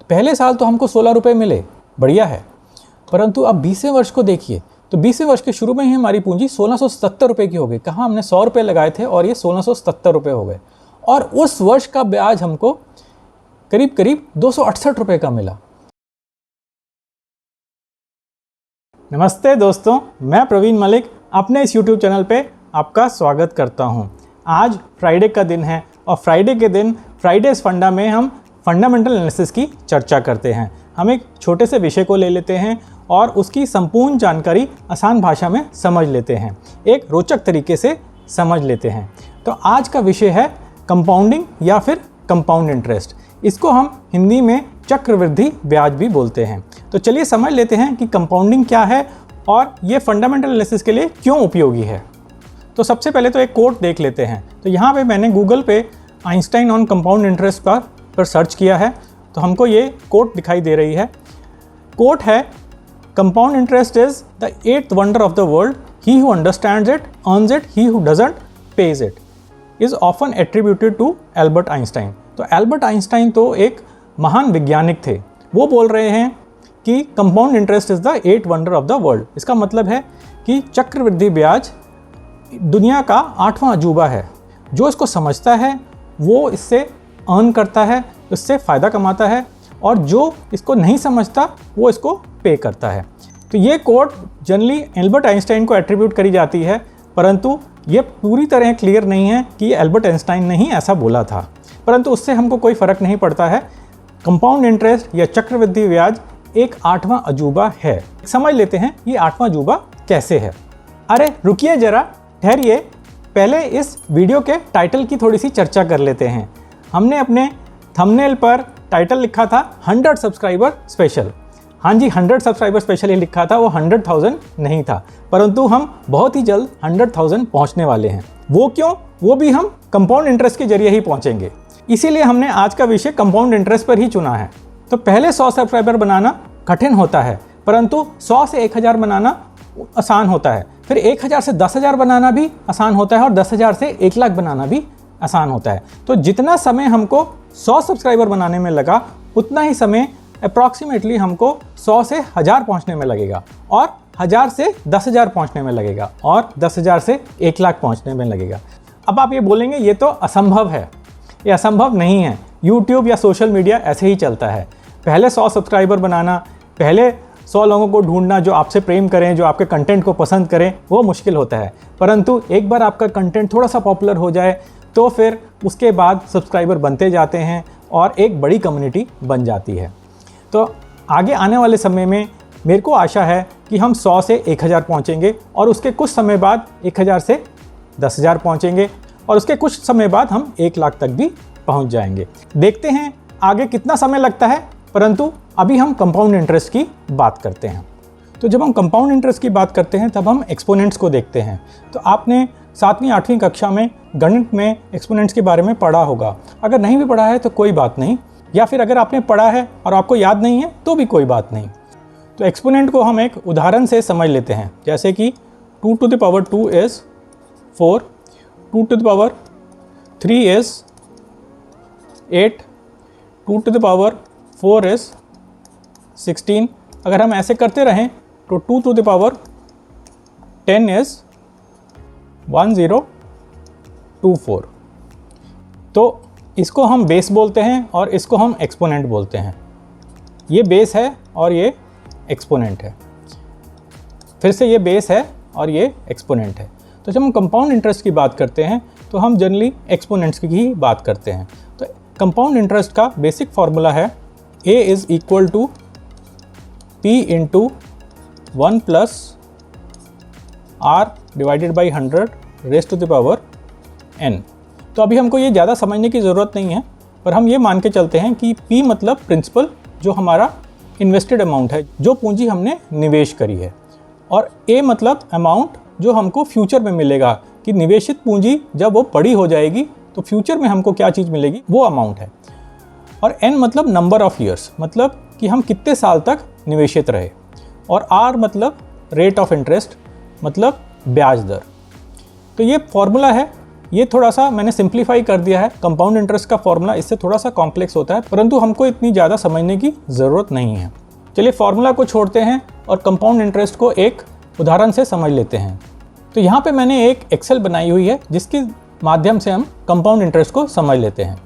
पहले साल तो हमको 16 रुपये मिले, बढ़िया है, परंतु अब 20वें वर्ष को देखिए तो 20वें वर्ष के शुरू में ही हमारी पूंजी 1677 रुपये की हो गई। कहाँ हमने 100 रुपये लगाए थे और ये 1677 रुपये हो गए, और उस वर्ष का ब्याज हमको करीब करीब 268 रुपये का मिला। नमस्ते दोस्तों, मैं प्रवीण मलिक अपने इस YouTube चैनल पे आपका स्वागत करता हूँ। आज फ्राइडे का दिन है और फ्राइडे के दिन फ्राइडेज फंडा में हम फंडामेंटल एनालिसिस की चर्चा करते हैं। हम एक छोटे से विषय को ले लेते हैं और उसकी संपूर्ण जानकारी आसान भाषा में समझ लेते हैं, एक रोचक तरीके से समझ लेते हैं। तो आज का विषय है कंपाउंडिंग या फिर कंपाउंड इंटरेस्ट। इसको हम हिंदी में चक्रवृद्धि ब्याज भी बोलते हैं। तो चलिए समझ लेते हैं कि कंपाउंडिंग क्या है और ये फंडामेंटल एनालिसिस के लिए क्यों उपयोगी है। तो सबसे पहले तो एक कोट देख लेते हैं। तो यहाँ पे मैंने गूगल पे आइंस्टाइन ऑन कंपाउंड इंटरेस्ट पर सर्च किया है, तो हमको ये कोट दिखाई दे रही है। कोट है, compound interest is the 8th wonder of the world, he who understands it earns it, he who doesn't pays it, is often attributed to Albert Einstein. तो एल्बर्ट आइंस्टाइन तो एक महान वैज्ञानिक थे, वो बोल रहे हैं कि compound interest is the 8th wonder of the world. इसका मतलब है कि चक्रवृद्धि ब्याज दुनिया का 8वां अजूबा है। जो इसको समझता है वो इससे अर्न करता है, इससे फ़ायदा कमाता है, और जो इसको नहीं समझता वो इसको पे करता है। तो ये कोट जनरली एल्बर्ट आइंस्टाइन को एट्रीब्यूट करी जाती है, परंतु ये पूरी तरह क्लियर नहीं है कि एल्बर्ट आइंस्टाइन ने ही ऐसा बोला था, परंतु उससे हमको कोई फ़र्क नहीं पड़ता है। कंपाउंड इंटरेस्ट या चक्रवृद्धि ब्याज एक 8वां अजूबा है। समझ लेते हैं ये 8वां अजूबा कैसे है। अरे रुकिए ज़रा, ठहरिए, पहले इस वीडियो के टाइटल की थोड़ी सी चर्चा कर लेते हैं। हमने अपने थंबनेल पर टाइटल लिखा था 100 सब्सक्राइबर स्पेशल। हाँ जी, 100 सब्सक्राइबर स्पेशल ही लिखा था, वो 100,000 नहीं था, परंतु हम बहुत ही जल्द 100,000 पहुंचने वाले हैं। वो क्यों? वो भी हम कंपाउंड इंटरेस्ट के जरिए ही पहुंचेंगे। इसीलिए हमने आज का विषय कंपाउंड इंटरेस्ट पर ही चुना है। तो पहले 100 सब्सक्राइबर बनाना कठिन होता है, परंतु 100 से 1000 बनाना आसान होता है। फिर 1000 से 10,000 बनाना भी आसान होता है, और 10,000 से 1 लाख बनाना भी आसान होता है। तो जितना समय हमको 100 सब्सक्राइबर बनाने में लगा, उतना ही समय अप्रॉक्सीमेटली हमको 100 से 1000 पहुंचने में लगेगा, और 1000 से 10,000 पहुंचने में लगेगा, और 10,000 से 1 लाख पहुंचने में लगेगा। अब आप ये बोलेंगे ये तो असंभव है। ये असंभव नहीं है। यूट्यूब या सोशल मीडिया ऐसे ही चलता है। पहले 100 सब्सक्राइबर बनाना, पहले 100 लोगों को ढूंढना जो आपसे प्रेम करें, जो आपके कंटेंट को पसंद करें, वो मुश्किल होता है। परंतु एक बार आपका कंटेंट थोड़ा सा पॉपुलर हो जाए तो फिर उसके बाद सब्सक्राइबर बनते जाते हैं और एक बड़ी कम्युनिटी बन जाती है। तो आगे आने वाले समय में मेरे को आशा है कि हम 100 से 1000 पहुंचेंगे, और उसके कुछ समय बाद 1000 से 10,000 पहुंचेंगे, और उसके कुछ समय बाद हम 1 लाख तक भी पहुंच जाएंगे। देखते हैं आगे कितना समय लगता है, परंतु अभी हम कंपाउंड इंटरेस्ट की बात करते हैं। तो जब हम कंपाउंड इंटरेस्ट की बात करते हैं तब हम एक्सपोनेंट्स को देखते हैं। तो आपने 7वीं 8वीं कक्षा में गणित में एक्सपोनेंट्स के बारे में पढ़ा होगा। अगर नहीं भी पढ़ा है तो कोई बात नहीं, या फिर अगर आपने पढ़ा है और आपको याद नहीं है तो भी कोई बात नहीं। तो एक्सपोनेंट को हम एक उदाहरण से समझ लेते हैं, जैसे कि 2 to the power 2 is 4, 2 to the power 3 is 8, 2 to the power 4 is 16। अगर हम ऐसे करते रहें तो 2 to the power 10 is 1024। तो इसको हम बेस बोलते हैं और इसको हम एक्सपोनेंट बोलते हैं। ये बेस है और ये एक्सपोनेंट है। फिर से ये बेस है और ये एक्सपोनेंट है। तो जब हम कंपाउंड इंटरेस्ट की बात करते हैं तो हम जनरली एक्सपोनेंट्स की ही बात करते हैं। तो कंपाउंड इंटरेस्ट का बेसिक फार्मूला है A is equal to P into 1 plus R divided by 100 raise to the power n। तो अभी हमको ये ज़्यादा समझने की ज़रूरत नहीं है, पर हम ये मान के चलते हैं कि P मतलब प्रिंसिपल, जो हमारा इन्वेस्टेड अमाउंट है, जो पूंजी हमने निवेश करी है, और A मतलब अमाउंट जो हमको फ्यूचर में मिलेगा, कि निवेशित पूंजी जब वो बड़ी हो जाएगी तो फ्यूचर में हमको क्या चीज़ मिलेगी, वो अमाउंट है। और n मतलब नंबर ऑफ़ ईयर्स, मतलब कि हम कितने साल तक निवेशित रहे, और R मतलब रेट ऑफ इंटरेस्ट, मतलब ब्याज दर। तो ये फॉर्मूला है ये थोड़ा सा मैंने सिंप्लीफाई कर दिया है। कंपाउंड इंटरेस्ट का फॉर्मूला इससे थोड़ा सा कॉम्प्लेक्स होता है, परंतु हमको इतनी ज़्यादा समझने की ज़रूरत नहीं है। चलिए फॉर्मूला को छोड़ते हैं और कंपाउंड इंटरेस्ट को एक उदाहरण से समझ लेते हैं। तो यहाँ पे मैंने एक एक्सेल बनाई हुई है जिसके माध्यम से हम कंपाउंड इंटरेस्ट को समझ लेते हैं।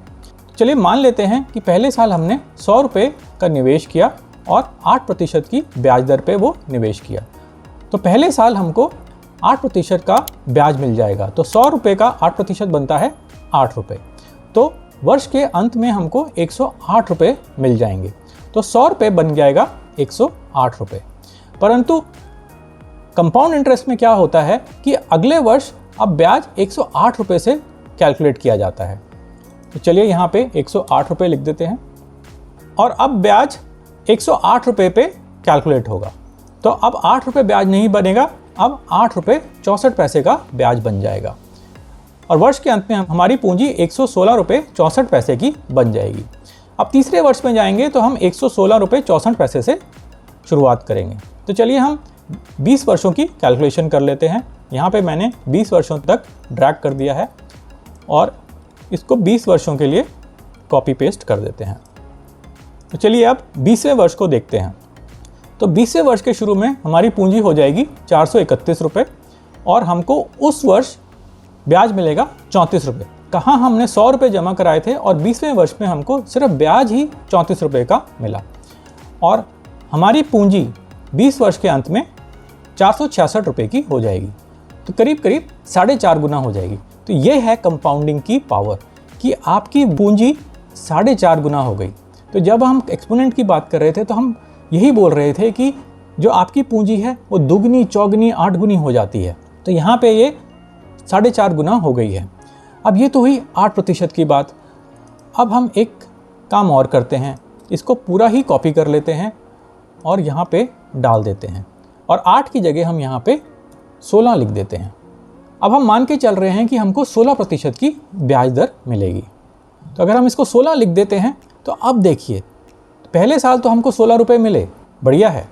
चलिए मान लेते हैं कि पहले साल हमने 100 रुपये का निवेश किया और 8% की ब्याज दर पे वो निवेश किया। तो पहले साल हमको 8% का ब्याज मिल जाएगा। तो 100 रुपये का 8% बनता है 8 रुपये। तो वर्ष के अंत में हमको 108 रुपये मिल जाएंगे। तो 100 रुपये बन जाएगा 108 रुपये। परंतु कंपाउंड इंटरेस्ट में क्या होता है कि अगले वर्ष अब ब्याज 108 रुपये से कैलकुलेट किया जाता है। तो चलिए यहाँ पे 108 रुपये लिख देते हैं और अब ब्याज 108 रुपये पे कैलकुलेट होगा। तो अब 8 रुपये ब्याज नहीं बनेगा, अब 8 रुपये 64 पैसे का ब्याज बन जाएगा और वर्ष के अंत में हमारी पूंजी 116 रुपये 64 पैसे की बन जाएगी। अब तीसरे वर्ष में जाएंगे तो हम 116 रुपये 64 पैसे से शुरुआत करेंगे। तो चलिए हम 20 वर्षों की कैलकुलेशन कर लेते हैं। यहाँ पे मैंने 20 वर्षों तक ड्रैग कर दिया है और इसको 20 वर्षों के लिए कॉपी पेस्ट कर देते हैं। तो चलिए अब 20वें वर्ष को देखते हैं। तो 20वें वर्ष के शुरू में हमारी पूंजी हो जाएगी 431 रुपये और हमको उस वर्ष ब्याज मिलेगा 34 रुपये। कहाँ हमने 100 रुपये जमा कराए थे और 20वें वर्ष में हमको सिर्फ ब्याज ही 34 रुपये का मिला और हमारी पूंजी 20 वर्ष के अंत में 466 रुपये की हो जाएगी। तो करीब करीब 4.5 गुना हो जाएगी। तो ये है कंपाउंडिंग की पावर कि आपकी पूंजी 4.5 गुना हो गई। तो जब हम एक्सपोनेंट की बात कर रहे थे तो हम यही बोल रहे थे कि जो आपकी पूंजी है वो दुगनी, चौगनी, 8 गुनी हो जाती है। तो यहाँ पे ये 4.5 गुना हो गई है। अब ये तो हुई 8% की बात। अब हम एक काम और करते हैं, इसको पूरा ही कॉपी कर लेते हैं और यहाँ पे डाल देते हैं और 8 की जगह हम यहाँ पे 16 लिख देते हैं। अब हम मान के चल रहे हैं कि हमको 16% की ब्याज दर मिलेगी। तो अगर हम इसको 16 लिख देते हैं तो अब देखिए, पहले साल तो हमको 16 रुपये मिले, बढ़िया है,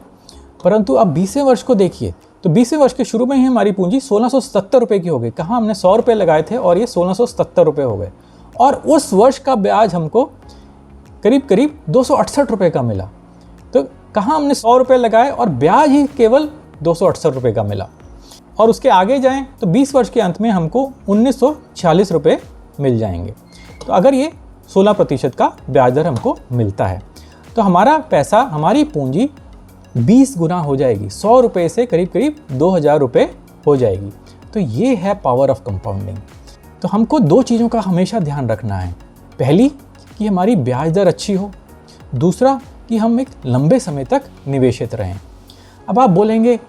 परंतु अब 20वें वर्ष को देखिए तो 20वें वर्ष के शुरू में ही हमारी पूंजी 1670 रुपये की हो गई। कहाँ हमने 100 रुपये लगाए थे और ये 1670 रुपये हो गए और उस वर्ष का ब्याज हमको करीब करीब 268 रुपये का मिला। तो कहाँ हमने 100 रुपये लगाए और ब्याज ही केवल 268 रुपये का मिला। और उसके आगे जाएं तो 20 वर्ष के अंत में हमको 1946 रुपये मिल जाएंगे। तो अगर ये 16% का ब्याज दर हमको मिलता है तो हमारा पैसा, हमारी पूंजी 20 गुना हो जाएगी, 100 रुपये से करीब करीब 2000 रुपये हो जाएगी। तो ये है पावर ऑफ कंपाउंडिंग। तो हमको 2 चीज़ों का हमेशा ध्यान रखना है। पहली कि हमारी ब्याज दर अच्छी हो, दूसरा कि हम एक लंबे समय तक निवेशित रहें। अब आप बोलेंगे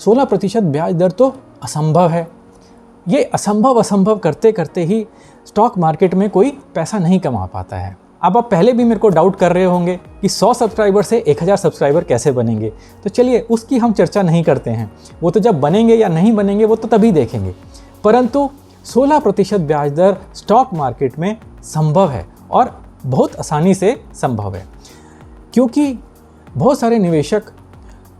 16% ब्याज दर तो असंभव है। ये असंभव करते करते ही स्टॉक मार्केट में कोई पैसा नहीं कमा पाता है। अब आप पहले भी मेरे को डाउट कर रहे होंगे कि 100 सब्सक्राइबर से 1000 सब्सक्राइबर कैसे बनेंगे। तो चलिए उसकी हम चर्चा नहीं करते हैं, वो तो जब बनेंगे या नहीं बनेंगे वो तो तभी देखेंगे। परंतु 16% ब्याज दर स्टॉक मार्केट में संभव है और बहुत आसानी से संभव है, क्योंकि बहुत सारे निवेशक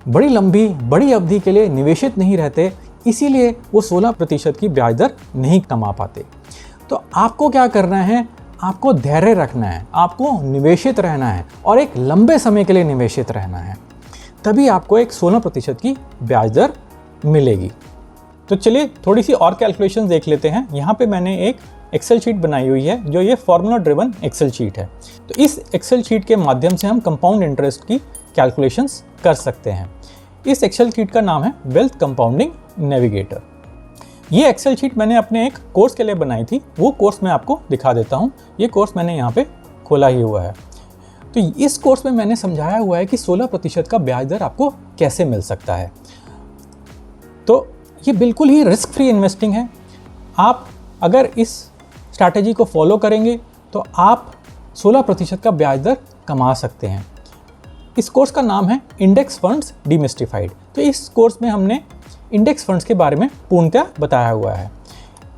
बड़ी अवधि के लिए निवेशित नहीं रहते, इसीलिए वो 16% की ब्याज दर नहीं कमा पाते। तो आपको क्या करना है, आपको धैर्य रखना है, आपको निवेशित रहना है और एक लंबे समय के लिए निवेशित रहना है, तभी आपको एक 16% की ब्याज दर मिलेगी। तो चलिए थोड़ी सी और कैलकुलेशन देख लेते हैं। यहाँ पे मैंने एक एक्सेल शीट बनाई हुई है जो ये फॉर्मूला ड्रिवन एक्सेल शीट है। तो इस एक्सेल शीट के माध्यम से हम कंपाउंड इंटरेस्ट की कैलकुलेशंस कर सकते हैं। इस एक्सेल शीट का नाम है वेल्थ कंपाउंडिंग नेविगेटर। ये एक्सेल शीट मैंने अपने एक कोर्स के लिए बनाई थी, वो कोर्स मैं आपको दिखा देता हूँ। ये कोर्स मैंने यहाँ पे खोला ही हुआ है। तो इस कोर्स में मैंने समझाया हुआ है कि 16% का ब्याज दर आपको कैसे मिल सकता है। तो ये बिल्कुल ही रिस्क फ्री इन्वेस्टिंग है। आप अगर इस स्ट्रैटेजी को फॉलो करेंगे तो आप 16% का ब्याज दर कमा सकते हैं। इस कोर्स का नाम है इंडेक्स फंड्स डीमिस्टिफाइड। तो इस कोर्स में हमने इंडेक्स फंड्स के बारे में पूर्णतः बताया हुआ है।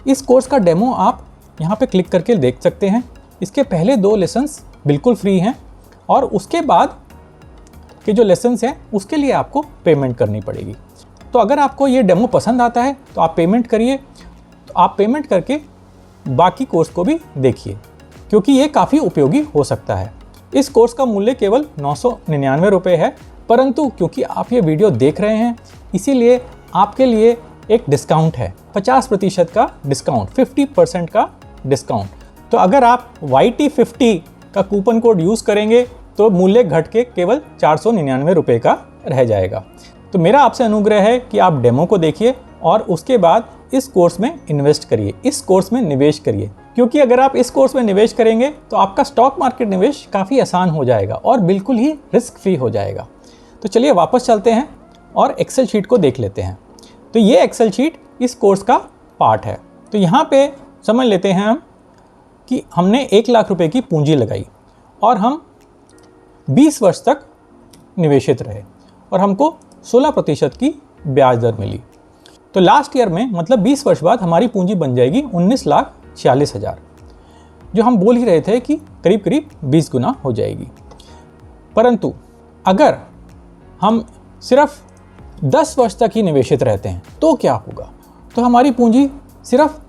इस कोर्स का डेमो आप यहाँ पे क्लिक करके देख सकते हैं। इसके पहले 2 लेसन्स बिल्कुल फ्री हैं और उसके बाद के जो लेसन्स हैं उसके लिए आपको पेमेंट करनी पड़ेगी। तो अगर आपको ये डेमो पसंद आता है तो आप पेमेंट करिए। तो आप पेमेंट करके बाकी कोर्स को भी देखिए, क्योंकि ये काफ़ी उपयोगी हो सकता है। इस कोर्स का मूल्य केवल 999 रुपये है, परंतु क्योंकि आप ये वीडियो देख रहे हैं इसीलिए आपके लिए एक डिस्काउंट है, 50% का डिस्काउंट, 50% का डिस्काउंट। तो अगर आप YT50 का कूपन कोड यूज़ करेंगे तो मूल्य घट के केवल 499 रुपये का रह जाएगा। तो मेरा आपसे अनुग्रह है कि आप डेमो को देखिए और उसके बाद इस कोर्स में इन्वेस्ट करिए, इस कोर्स में निवेश करिए, क्योंकि अगर आप इस कोर्स में निवेश करेंगे तो आपका स्टॉक मार्केट निवेश काफ़ी आसान हो जाएगा और बिल्कुल ही रिस्क फ्री हो जाएगा। तो चलिए वापस चलते हैं और एक्सेल शीट को देख लेते हैं। तो ये एक्सेल शीट इस कोर्स का पार्ट है। तो यहाँ पे समझ लेते हैं हम कि हमने 1 लाख रुपए की पूंजी लगाई और हम 20 वर्ष तक निवेशित रहे और हमको 16% की ब्याज दर मिली। तो लास्ट ईयर में मतलब 20 वर्ष बाद हमारी पूंजी बन जाएगी 19,46,000, जो हम बोल ही रहे थे कि करीब करीब 20 गुना हो जाएगी। परंतु अगर हम सिर्फ 10 वर्ष तक ही निवेशित रहते हैं तो क्या होगा? तो हमारी पूंजी सिर्फ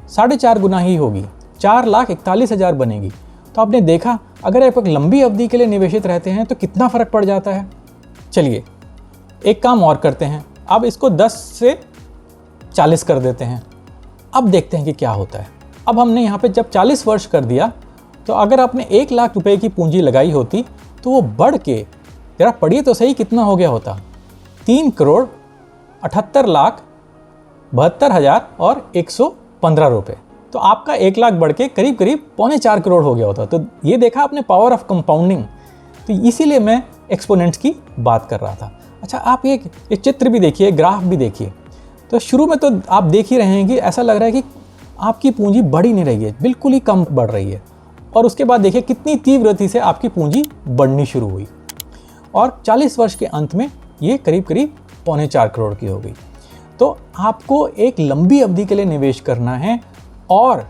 4.5 गुना ही होगी, 4,41,000 बनेगी। तो आपने देखा अगर आप एक लंबी अवधि के लिए निवेशित रहते हैं तो कितना फ़र्क पड़ जाता है। चलिए एक काम और करते हैं, अब इसको 10 से 40 कर देते हैं। अब देखते हैं कि क्या होता है। अब हमने यहाँ पे जब 40 वर्ष कर दिया तो अगर आपने 1 लाख रुपए की पूंजी लगाई होती तो वो बढ़ के, जरा पढ़िए तो सही, कितना हो गया होता? 3,78,72,115 रुपये। तो आपका 1 लाख बढ़ के करीब करीब 3.25 करोड़ हो गया होता। तो ये देखा आपने पावर ऑफ कंपाउंडिंग। तो इसीलिए मैं एक्सपोनेंट्स की बात कर रहा था। अच्छा, आप एक चित्र भी देखिए, ग्राफ भी देखिए। तो शुरू में तो आप देख ही रहे हैं कि ऐसा लग रहा है कि आपकी पूंजी बढ़ ही नहीं रही है, बिल्कुल ही कम बढ़ रही है। और उसके बाद देखिए कितनी तीव्र गति से आपकी पूंजी बढ़नी शुरू हुई और 40 वर्ष के अंत में ये करीब करीब 3.25 करोड़ की हो गई। तो आपको एक लंबी अवधि के लिए निवेश करना है और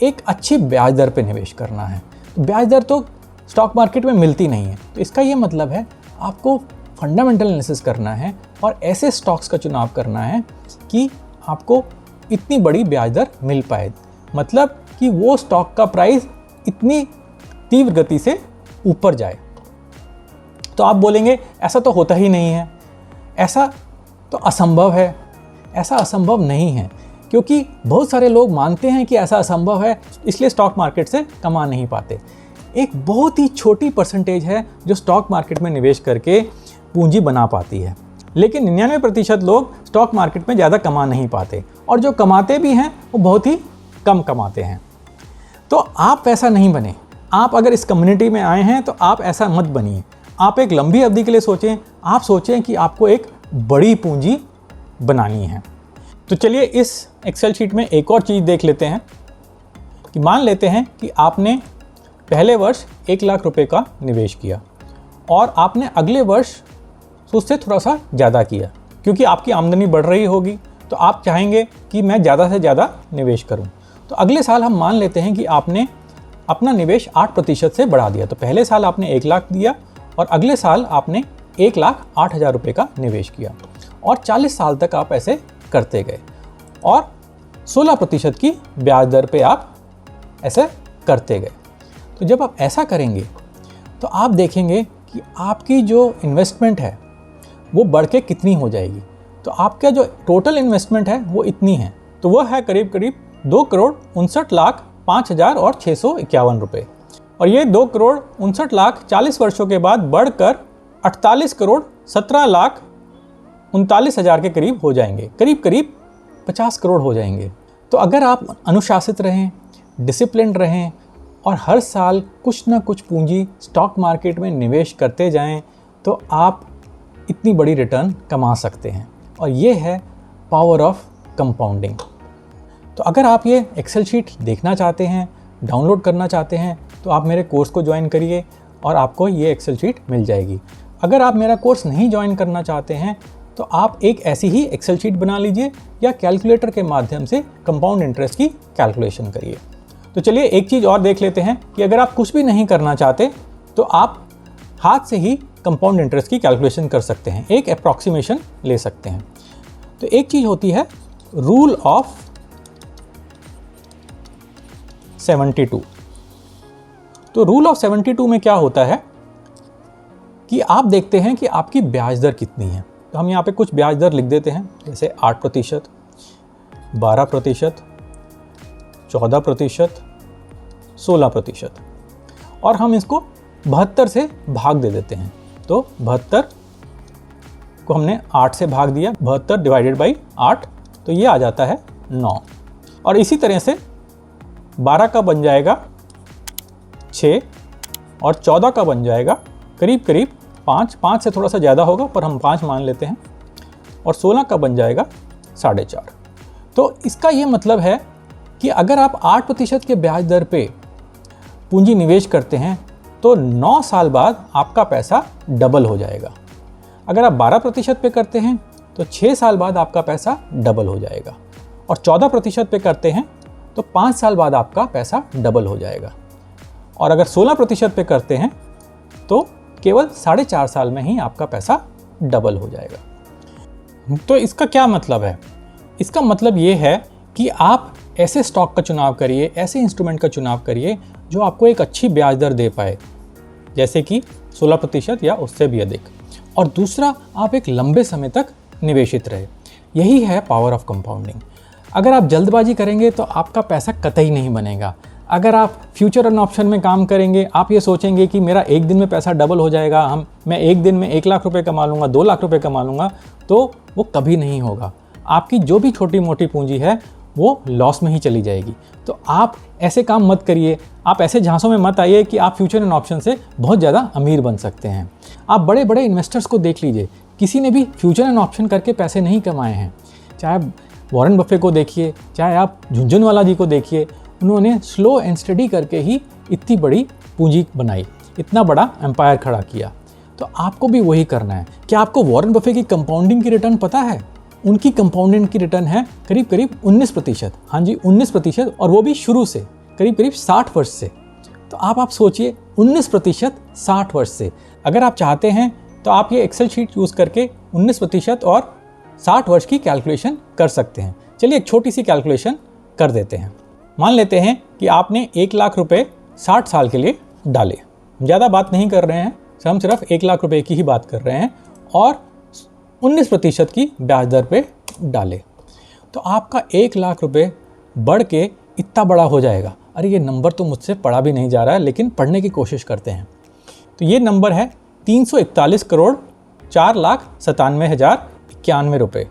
एक अच्छी ब्याज दर पे निवेश करना है। ब्याज दर तो स्टॉक मार्केट में मिलती नहीं है। तो इसका ये मतलब है आपको फंडामेंटल एनालिसिस करना है और ऐसे स्टॉक्स का चुनाव करना है कि आपको इतनी बड़ी ब्याज दर मिल पाए, मतलब कि वो स्टॉक का प्राइस इतनी तीव्र गति से ऊपर जाए। तो आप बोलेंगे ऐसा तो होता ही नहीं है, ऐसा तो असंभव है। ऐसा असंभव नहीं है, क्योंकि बहुत सारे लोग मानते हैं कि ऐसा असंभव है इसलिए स्टॉक मार्केट से कमा नहीं पाते। एक बहुत ही छोटी परसेंटेज है जो स्टॉक मार्केट में निवेश करके पूंजी बना पाती है, लेकिन 99% लोग स्टॉक मार्केट में ज़्यादा कमा नहीं पाते और जो कमाते भी हैं वो बहुत ही कम कमाते हैं। तो आप ऐसा नहीं बने। आप अगर इस कम्युनिटी में आए हैं तो आप ऐसा मत बनिए। आप एक लंबी अवधि के लिए सोचें। आप सोचें कि आपको एक बड़ी पूंजी बनानी है। तो चलिए इस एक्सेल शीट में एक और चीज़ देख लेते हैं कि मान लेते हैं कि आपने पहले वर्ष 1 लाख रुपए का निवेश किया और आपने अगले वर्ष उससे थोड़ा सा ज़्यादा किया, क्योंकि आपकी आमदनी बढ़ रही होगी तो आप चाहेंगे कि मैं ज़्यादा से ज़्यादा निवेश करूं। तो अगले साल हम मान लेते हैं कि आपने अपना निवेश 8% से बढ़ा दिया। तो पहले साल आपने 1 लाख दिया और अगले साल आपने 1,08,000 रुपये का निवेश किया और 40 साल तक आप ऐसे करते गए और 16% की ब्याज दर पे आप ऐसे करते गए। तो जब आप ऐसा करेंगे तो आप देखेंगे कि आपकी जो इन्वेस्टमेंट है वो बढ़ के कितनी हो जाएगी। तो आपका जो टोटल इन्वेस्टमेंट है वो इतनी है, तो वह है करीब करीब 2,59,05,651 रुपये। और ये 2,59,00,000 40 वर्षों के बाद बढ़कर 48,17,39,000 के करीब हो जाएंगे, करीब करीब 50 करोड़ हो जाएंगे। तो अगर आप अनुशासित रहें, डिसिप्लिन रहें और हर साल कुछ ना कुछ पूंजी स्टॉक मार्केट में निवेश करते जाएं तो आप इतनी बड़ी रिटर्न कमा सकते हैं। और ये है पावर ऑफ कंपाउंडिंग। तो अगर आप ये एक्सेल शीट देखना चाहते हैं, डाउनलोड करना चाहते हैं, तो आप मेरे कोर्स को ज्वाइन करिए और आपको ये एक्सेल शीट मिल जाएगी। अगर आप मेरा कोर्स नहीं ज्वाइन करना चाहते हैं तो आप एक ऐसी ही एक्सेल शीट बना लीजिए या कैलकुलेटर के माध्यम से कंपाउंड इंटरेस्ट की कैलकुलेशन करिए। तो चलिए एक चीज़ और देख लेते हैं कि अगर आप कुछ भी नहीं करना चाहते तो आप हाथ से ही कंपाउंड इंटरेस्ट की कैलकुलेशन कर सकते हैं, एक अप्रॉक्सीमेशन ले सकते हैं। तो एक चीज़ होती है रूल ऑफ 72। तो रूल ऑफ 72 में क्या होता है कि आप देखते हैं कि आपकी ब्याज दर कितनी है। तो हम यहाँ पे कुछ ब्याज दर लिख देते हैं, जैसे 8%, 12%, 14%, 16%, और हम इसको 72 से भाग दे देते हैं। तो 72 को हमने 8 से भाग दिया, 72 डिवाइडेड बाई 8, तो ये आ जाता है 9। और इसी तरह से 12 का बन जाएगा 6, और 14 का बन जाएगा करीब करीब 5 से थोड़ा सा ज़्यादा होगा पर हम 5 मान लेते हैं, और 16 का बन जाएगा 4.5। तो इसका ये मतलब है कि अगर आप 8% के ब्याज दर पे पूंजी निवेश करते हैं तो 9 साल बाद आपका पैसा डबल हो जाएगा। अगर आप 12% पे करते हैं तो 6 साल बाद आपका पैसा डबल हो जाएगा, और 14% पे करते हैं तो 5 साल बाद आपका पैसा डबल हो जाएगा, और अगर 16% पे करते हैं तो केवल 4.5 साल में ही आपका पैसा डबल हो जाएगा। तो इसका क्या मतलब है? इसका मतलब ये है कि आप ऐसे स्टॉक का चुनाव करिए, ऐसे इंस्ट्रूमेंट का चुनाव करिए जो आपको एक अच्छी ब्याज दर दे पाए, जैसे कि 16% या उससे भी अधिक। और दूसरा, आप एक लंबे समय तक निवेशित रहे। यही है पावर ऑफ कंपाउंडिंग। अगर आप जल्दबाजी करेंगे तो आपका पैसा कतई नहीं बनेगा। अगर आप फ्यूचर एंड ऑप्शन में काम करेंगे, आप ये सोचेंगे कि मेरा एक दिन में पैसा डबल हो जाएगा, मैं एक दिन में 1 लाख रुपए कमा लूँगा, 2 लाख रुपए कमा लूँगा, तो वो कभी नहीं होगा। आपकी जो भी छोटी मोटी पूंजी है वो लॉस में ही चली जाएगी। तो आप ऐसे काम मत करिए, आप ऐसे झांसों में मत आइए कि आप फ्यूचर एंड ऑप्शन से बहुत ज़्यादा अमीर बन सकते हैं। आप बड़े बड़े इन्वेस्टर्स को देख लीजिए, किसी ने भी फ्यूचर एंड ऑप्शन करके पैसे नहीं कमाए हैं। चाहे वॉरेन बफे को देखिए, चाहे आप झुंझुनवाला जी को देखिए, उन्होंने स्लो एंड स्टडी करके ही इतनी बड़ी पूंजी बनाई, इतना बड़ा एम्पायर खड़ा किया। तो आपको भी वही करना है। क्या आपको वॉरेन बफे की कंपाउंडिंग की रिटर्न पता है? उनकी कंपाउंडिंग की रिटर्न है करीब करीब 19%। हाँ जी, 19%, और वो भी शुरू से करीब करीब 60 वर्ष से। तो आप सोचिए 19% 60 वर्ष से। अगर आप चाहते हैं तो आप ये एक्सेल शीट यूज़ करके 19% और 60 वर्ष की कैलकुलेशन कर सकते हैं। चलिए एक छोटी सी कैलकुलेशन कर देते हैं। मान लेते हैं कि आपने 1 लाख रुपए 60 साल के लिए डाले। ज़्यादा बात नहीं कर रहे हैं, हम सिर्फ 1 लाख रुपए की ही बात कर रहे हैं, और 19% की ब्याज दर पे डाले। तो आपका 1 लाख रुपए बढ़ के इतना बड़ा हो जाएगा। अरे ये नंबर तो मुझसे पढ़ा भी नहीं जा रहा है, लेकिन पढ़ने की कोशिश करते हैं। तो ये नंबर है 341 करोड़ 4,97,091 रुपये।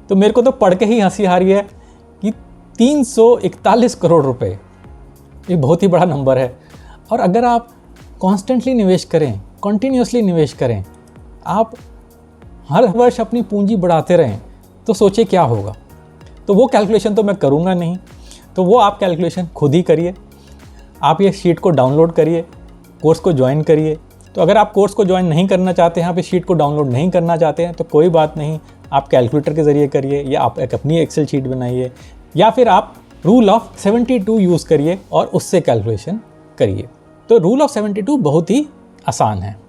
तो मेरे को तो पढ़ के ही हंसी आ रही है कि 341 करोड़ रुपए, ये बहुत ही बड़ा नंबर है। और अगर आप कॉन्स्टेंटली निवेश करें, कंटिन्यूसली निवेश करें, आप हर वर्ष अपनी पूंजी बढ़ाते रहें, तो सोचिए क्या होगा। तो वो कैलकुलेशन तो मैं करूँगा नहीं, तो वो आप कैलकुलेशन खुद ही करिए। आप ये शीट को डाउनलोड करिए, कोर्स को ज्वाइन करिए। तो अगर आप कोर्स को ज्वाइन नहीं करना चाहते हैं, आप इस शीट को डाउनलोड नहीं करना चाहते हैं, तो कोई बात नहीं, आप कैलकुलेटर के ज़रिए करिए, या आप एक अपनी एक्सेल शीट बनाइए, या फिर आप रूल ऑफ 72 यूज़ करिए और उससे कैलकुलेशन करिए। तो रूल ऑफ 72 बहुत ही आसान है।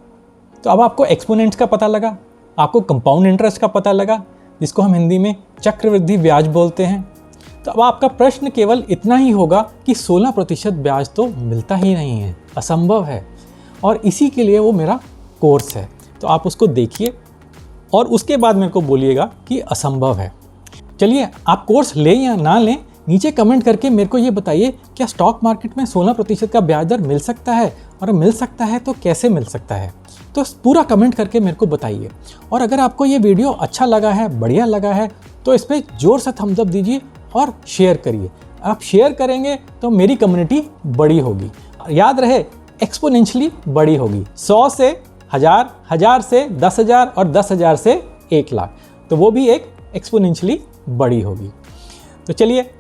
तो अब आपको एक्सपोनेंट्स का पता लगा, आपको कंपाउंड इंटरेस्ट का पता लगा, जिसको हम हिंदी में चक्रवृद्धि ब्याज बोलते हैं। तो अब आपका प्रश्न केवल इतना ही होगा कि 16% ब्याज तो मिलता ही नहीं है, असंभव है, और इसी के लिए वो मेरा कोर्स है। तो आप उसको देखिए और उसके बाद मेरे को बोलिएगा कि असंभव है। चलिए, आप कोर्स लें या ना लें, नीचे कमेंट करके मेरे को ये बताइए, क्या स्टॉक मार्केट में 16% का ब्याज दर मिल सकता है, और मिल सकता है तो कैसे मिल सकता है? तो पूरा कमेंट करके मेरे को बताइए। और अगर आपको ये वीडियो अच्छा लगा है, बढ़िया लगा है, तो इस पर जोर से थम्स अप दीजिए और शेयर करिए। आप शेयर करेंगे तो मेरी कम्युनिटी बड़ी होगी, याद रहे एक्सपोनेंशियली बड़ी होगी। 100 से 1000, 1000 से 10,000 और 10,000 से 1 लाख, तो वो भी एक एक्सपोनेंशियली बड़ी होगी। तो चलिए,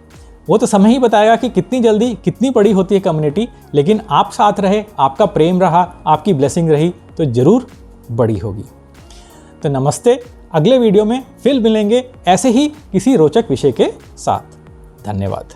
वो तो समय ही बताएगा कि कितनी जल्दी कितनी बड़ी होती है कम्युनिटी, लेकिन आप साथ रहे, आपका प्रेम रहा, आपकी ब्लेसिंग रही, तो ज़रूर बड़ी होगी। तो नमस्ते, अगले वीडियो में फिर मिलेंगे ऐसे ही किसी रोचक विषय के साथ। धन्यवाद।